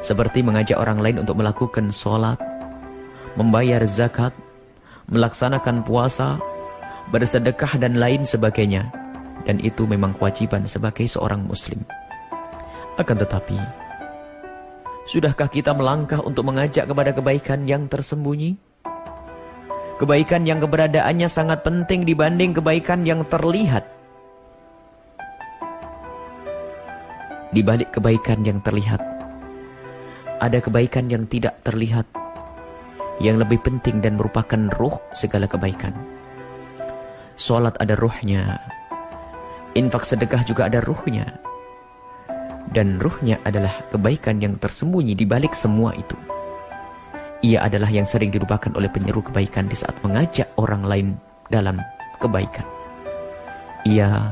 seperti mengajak orang lain untuk melakukan sholat, membayar zakat, melaksanakan puasa, bersedekah dan lain sebagainya. Dan itu memang kewajiban sebagai seorang muslim. Akan tetapi, sudahkah kita melangkah untuk mengajak kepada kebaikan yang tersembunyi? Kebaikan yang keberadaannya sangat penting dibanding kebaikan yang terlihat. Di balik kebaikan yang terlihat, ada kebaikan yang tidak terlihat, yang lebih penting dan merupakan ruh segala kebaikan. Sholat ada ruhnya, infak sedekah juga ada ruhnya. Dan ruhnya adalah kebaikan yang tersembunyi di balik semua itu. Ia adalah yang sering dilupakan oleh penyeru kebaikan di saat mengajak orang lain dalam kebaikan. Ia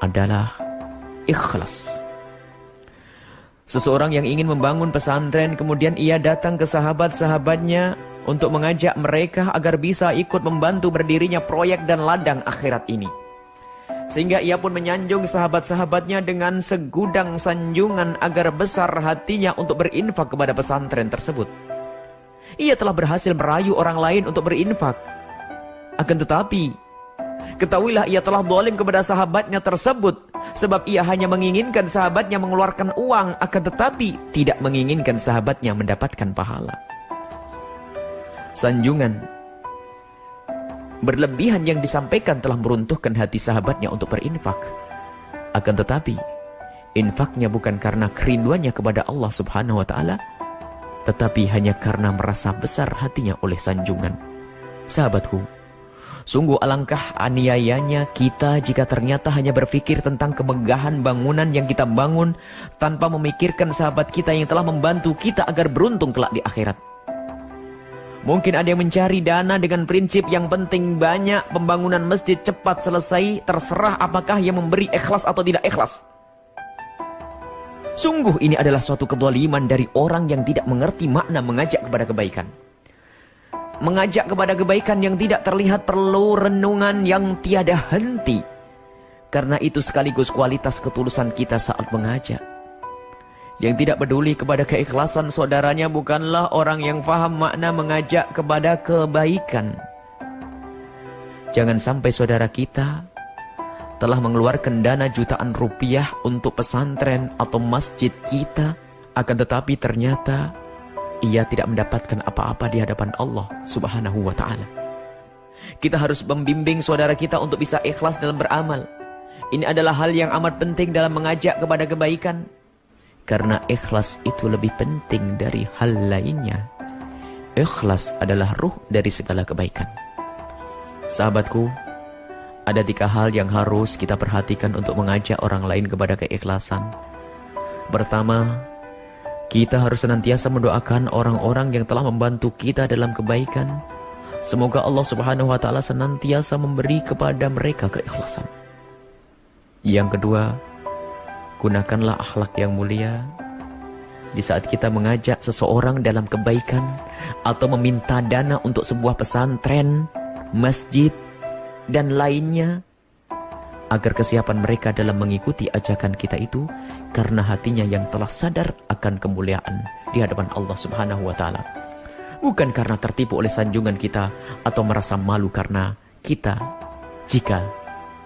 adalah ikhlas. Seseorang yang ingin membangun pesantren, kemudian ia datang ke sahabat-sahabatnya untuk mengajak mereka agar bisa ikut membantu berdirinya proyek dan ladang akhirat ini. Sehingga ia pun menyanjung sahabat-sahabatnya dengan segudang sanjungan agar besar hatinya untuk berinfak kepada pesantren tersebut. Ia telah berhasil merayu orang lain untuk berinfak. Akan tetapi, ketahuilah ia telah zalim kepada sahabatnya tersebut, sebab ia hanya menginginkan sahabatnya mengeluarkan uang, akan tetapi tidak menginginkan sahabatnya mendapatkan pahala. Sanjungan berlebihan yang disampaikan telah meruntuhkan hati sahabatnya untuk berinfak. Akan tetapi, infaknya bukan karena kerinduannya kepada Allah Subhanahu wa Ta'ala, tetapi hanya karena merasa besar hatinya oleh sanjungan. Sahabatku, sungguh alangkah aniayanya kita jika ternyata hanya berpikir tentang kemegahan bangunan yang kita bangun tanpa memikirkan sahabat kita yang telah membantu kita agar beruntung kelak di akhirat. Mungkin ada yang mencari dana dengan prinsip yang penting banyak, pembangunan masjid cepat selesai, terserah apakah yang memberi ikhlas atau tidak ikhlas. Sungguh ini adalah suatu kezaliman dari orang yang tidak mengerti makna mengajak kepada kebaikan. Mengajak kepada kebaikan yang tidak terlihat perlu renungan yang tiada henti. Karena itu sekaligus kualitas ketulusan kita saat mengajak. Yang tidak peduli kepada keikhlasan saudaranya bukanlah orang yang faham makna mengajak kepada kebaikan. Jangan sampai saudara kita telah mengeluarkan dana jutaan rupiah untuk pesantren atau masjid kita, akan tetapi ternyata ia tidak mendapatkan apa-apa di hadapan Allah Subhanahu wa Ta'ala. Kita harus membimbing saudara kita untuk bisa ikhlas dalam beramal. Ini adalah hal yang amat penting dalam mengajak kepada kebaikan. Karena ikhlas itu lebih penting dari hal lainnya. Ikhlas adalah ruh dari segala kebaikan. Sahabatku, ada 3 hal yang harus kita perhatikan untuk mengajak orang lain kepada keikhlasan. Pertama, kita harus senantiasa mendoakan orang-orang yang telah membantu kita dalam kebaikan. Semoga Allah Subhanahu wa Ta'ala senantiasa memberi kepada mereka keikhlasan. Yang kedua, gunakanlah akhlak yang mulia di saat kita mengajak seseorang dalam kebaikan atau meminta dana untuk sebuah pesantren, masjid, dan lainnya, agar kesiapan mereka dalam mengikuti ajakan kita itu karena hatinya yang telah sadar akan kemuliaan di hadapan Allah Subhanahu wa Ta'ala. Bukan karena tertipu oleh sanjungan kita atau merasa malu karena kita jika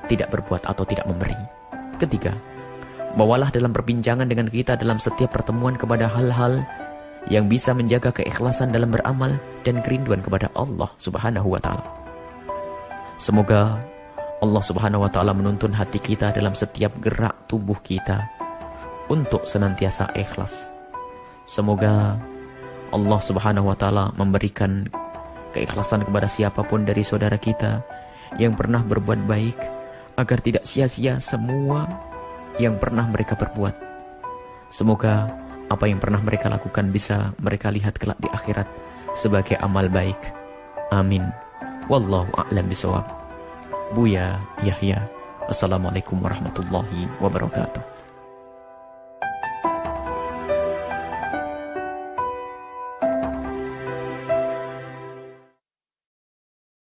tidak berbuat atau tidak memberi. Ketiga, bawalah dalam perbincangan dengan kita dalam setiap pertemuan kepada hal-hal yang bisa menjaga keikhlasan dalam beramal dan kerinduan kepada Allah Subhanahu wa Ta'ala. Semoga Allah Subhanahu wa Ta'ala menuntun hati kita dalam setiap gerak tubuh kita untuk senantiasa ikhlas. Semoga Allah Subhanahu wa Ta'ala memberikan keikhlasan kepada siapapun dari saudara kita yang pernah berbuat baik, agar tidak sia-sia semua yang pernah mereka perbuat. Semoga apa yang pernah mereka lakukan bisa mereka lihat kelak di akhirat sebagai amal baik. Amin. Wallahu a'lam bishawab. Buya Yahya. Assalamualaikum warahmatullahi wabarakatuh.